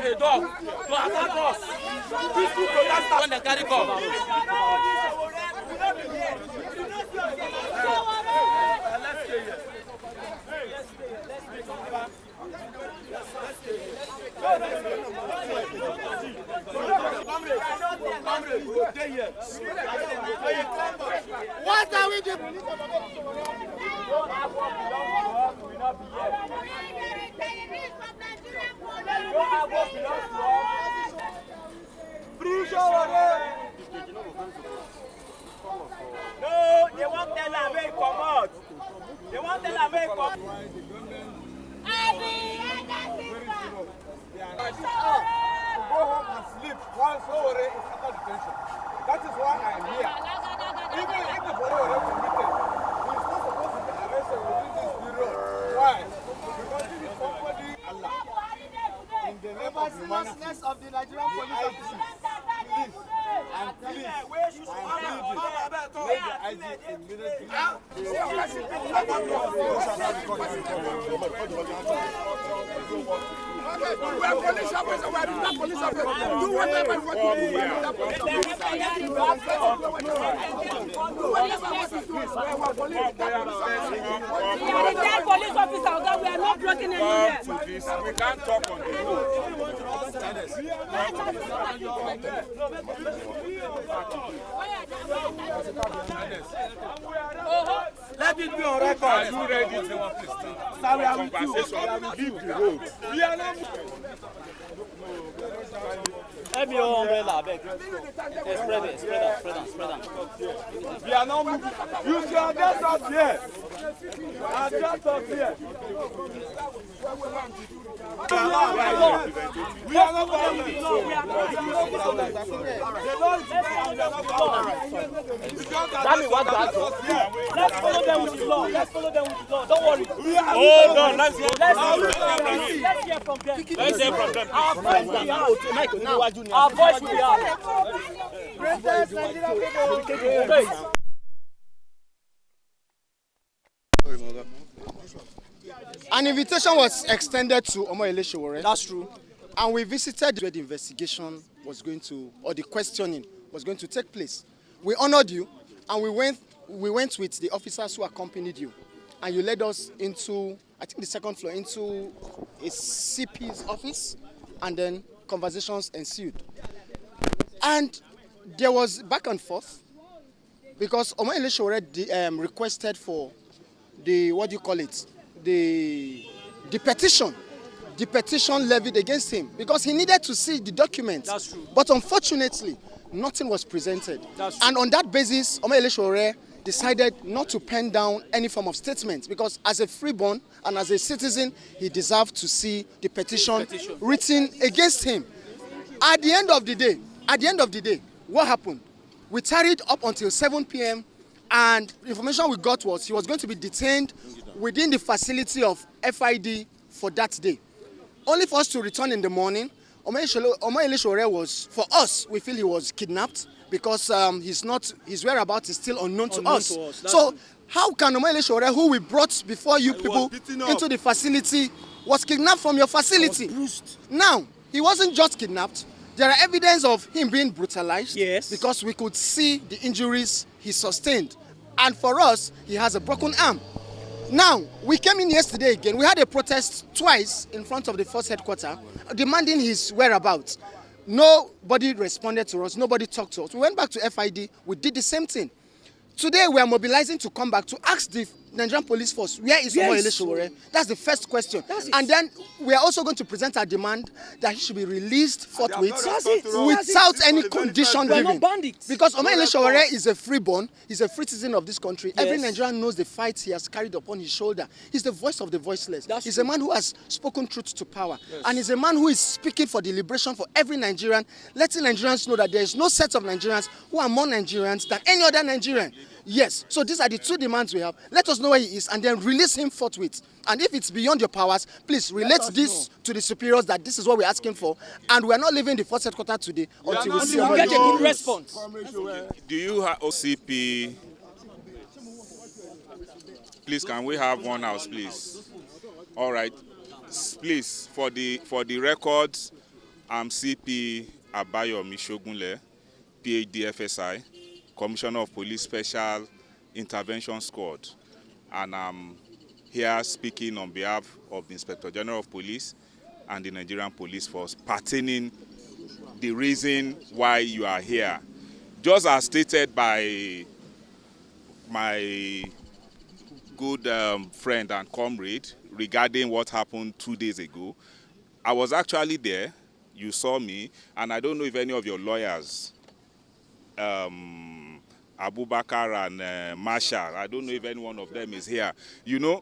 a dog to attack us. Peaceful protesters when they carry gun. Let's stay here. What are we doing? Free Sowore. No, they won't tell her where it come out. They won't tell her where it come out. Go home and sleep while Sowore is under detention. That is why I am here. Even if the Sowore is committed, he is not supposed to be arrested within this period. Why? Because this is somebody Allah. In the name of humanity, of the Nigerian police officers, please, and please, let the IG immediately. We are police officers, we are not police officers. Do whatever you want to do. Police officers, we are not blocking anywhere. We can't talk on the road. Let it be on record. Are you ready to compensation? Leave the road. We are not. Let me your umbrella, beg. Spread it. We are not moving. You should just up here. Just up here. We are not going to Let's follow them with the law. Don't worry. Hold on. Let's hear from them. Let's hear from them. Our voice will be heard. Our voice will be heard. An invitation was extended to Omoyele Sowore. That's true. And we visited where the investigation was going to, or the questioning was going to take place. We honored you, and we went with the officers who accompanied you. And you led us into, I think, the second floor, into a CP's office, and then conversations ensued. And there was back and forth, because Omoyele Sowore requested for the, what do you call it, the petition levied against him, because he needed to see the documents. That's true. But unfortunately, nothing was presented. That's true. And on that basis, Omoyele Sowore decided not to pen down any form of statement, because as a freeborn and as a citizen, he deserved to see the petition written against him. At the end of the day, what happened? We tarried up until 7 p.m. and the information we got was he was going to be detained within the facility of FID for that day. Only for us to return in the morning. Omoyele Sowore was, for us, we feel he was kidnapped, because his whereabouts is still unknown to us. So how can Omoyele Sowore, who we brought before you people into the facility, was kidnapped from your facility? Now, he wasn't just kidnapped. There are evidence of him being brutalized. Yes. Because we could see the injuries he sustained. And for us, he has a broken arm. Now, we came in yesterday again. We had a protest twice in front of the force headquarters, demanding his whereabouts. Nobody responded to us. Nobody talked to us. We went back to FID. We did the same thing. Today, we are mobilizing to come back to ask the Nigerian police force, where is Omoyele Sowore? That's the first question. And then we are also going to present our demand that he should be released forthwith without any condition given. Because Omoyele Sowore is a freeborn, he's a free citizen of this country. Yes. Every Nigerian knows the fight he has carried upon his shoulder. He's the voice of the voiceless. He's a man who has spoken truth to power. Yes. And he's a man who is speaking for the liberation for every Nigerian, letting Nigerians know that there is no set of Nigerians who are more Nigerians than any other Nigerian. Yes, so these are the two demands we have. Let us know where he is and then release him forthwith. And if it's beyond your powers, please relate this to the superiors that this is what we're asking for. And we're not leaving the force headquarters today until we see get a good response. Do you have OCP? Please, can we have one house, please? All right. Please, for the records, I'm CP Abayomi Shogunle, PhD FSI, Commissioner of Police Special Intervention Squad, and I'm here speaking on behalf of the Inspector General of Police and the Nigerian Police Force pertaining the reason why you are here. Just as stated by my good friend and comrade regarding what happened 2 days ago, I was actually there. You saw me, and I don't know if any of your lawyers, Abubakar and Marshall, I don't know if any one of them is here. You know,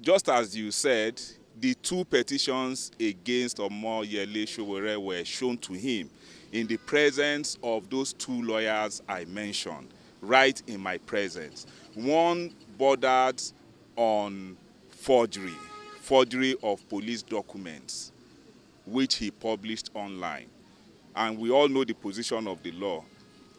just as you said, the two petitions against Omoyele Sowore were shown to him in the presence of those two lawyers I mentioned, right in my presence. One bordered on forgery of police documents, which he published online. And we all know the position of the law.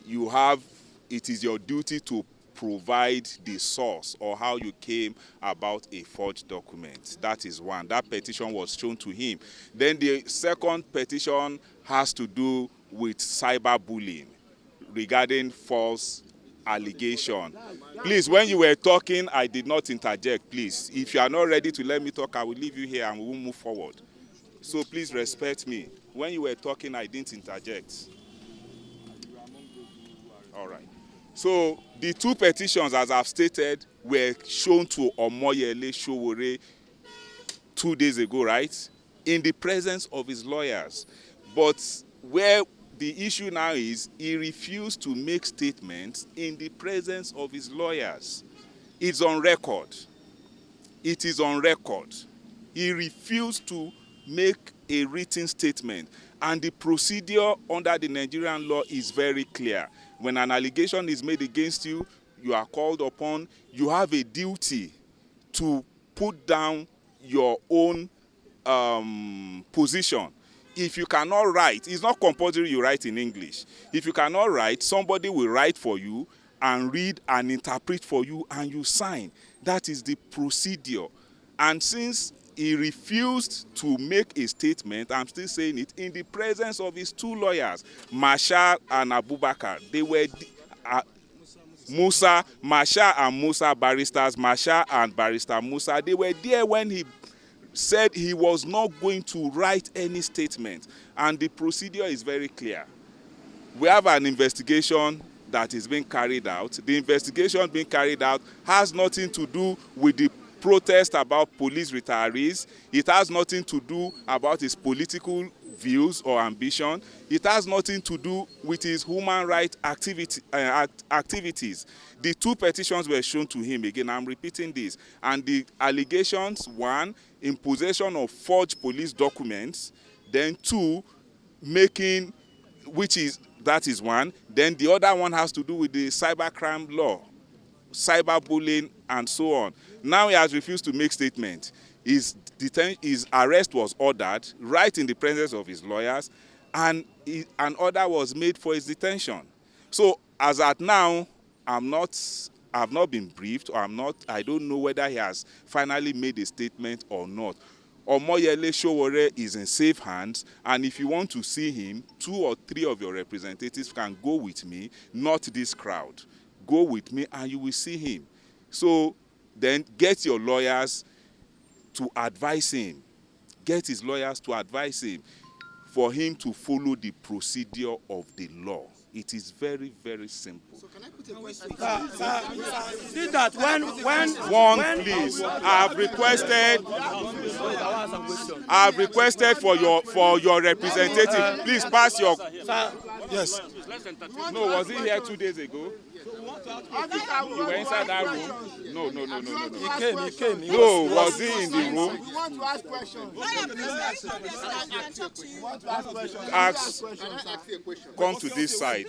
It is your duty to provide the source or how you came about a forged document. That is one. That petition was shown to him. Then the second petition has to do with cyberbullying regarding false allegation. Please, when you were talking, I did not interject, please. If you are not ready to let me talk, I will leave you here and we will move forward. So please respect me. When you were talking, I didn't interject. All right. So the two petitions, as I've stated, were shown to Omoyele Sowore 2 days ago, right? In the presence of his lawyers. But where the issue now is, he refused to make statements in the presence of his lawyers. It's on record. It is on record. He refused to make a written statement. And the procedure under the Nigerian law is very clear. When an allegation is made against you, you are called upon, you have a duty to put down your own position. If you cannot write, it's not compulsory you write in English. If you cannot write, somebody will write for you and read and interpret for you and you sign. That is the procedure. And since he refused to make a statement, I'm still saying it, in the presence of his two lawyers, Marshall and Abubakar. They were Marshall and Musa, barristers, Marshall and barrister Musa. They were there when he said he was not going to write any statement. And the procedure is very clear. We have an investigation that is being carried out. The investigation being carried out has nothing to do with the protest about police retirees. It has nothing to do about his political views or ambition. It has nothing to do with his human rights activities. The two petitions were shown to him. Again, I'm repeating this. And the allegations, one, in possession of forged police documents, then two, making, that is one. Then the other one has to do with the cybercrime law, cyberbullying, and so on. Now he has refused to make statement. His arrest was ordered right in the presence of his lawyers, and an order was made for his detention. So as at now, I've not been briefed, or I don't know whether he has finally made a statement or not. Omoyele Sowore is in safe hands, and if you want to see him, 2 or 3 of your representatives can go with me, not this crowd. Go with me and you will see him. So then get your lawyers to advise him. Get his lawyers to advise him for him to follow the procedure of the law. It is very, very simple. So can I put a question? See that when please. I've requested for your representative. Please pass your. Yes. No, was he here 2 days ago? You were inside that room? No. He came. No, was he in the room? We want to ask questions. Ask. Come to this side.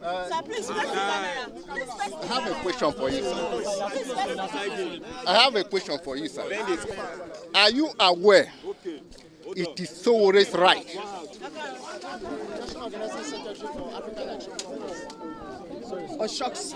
I have a question for you, sir. Are you aware it is Sowore's right Oh, shucks.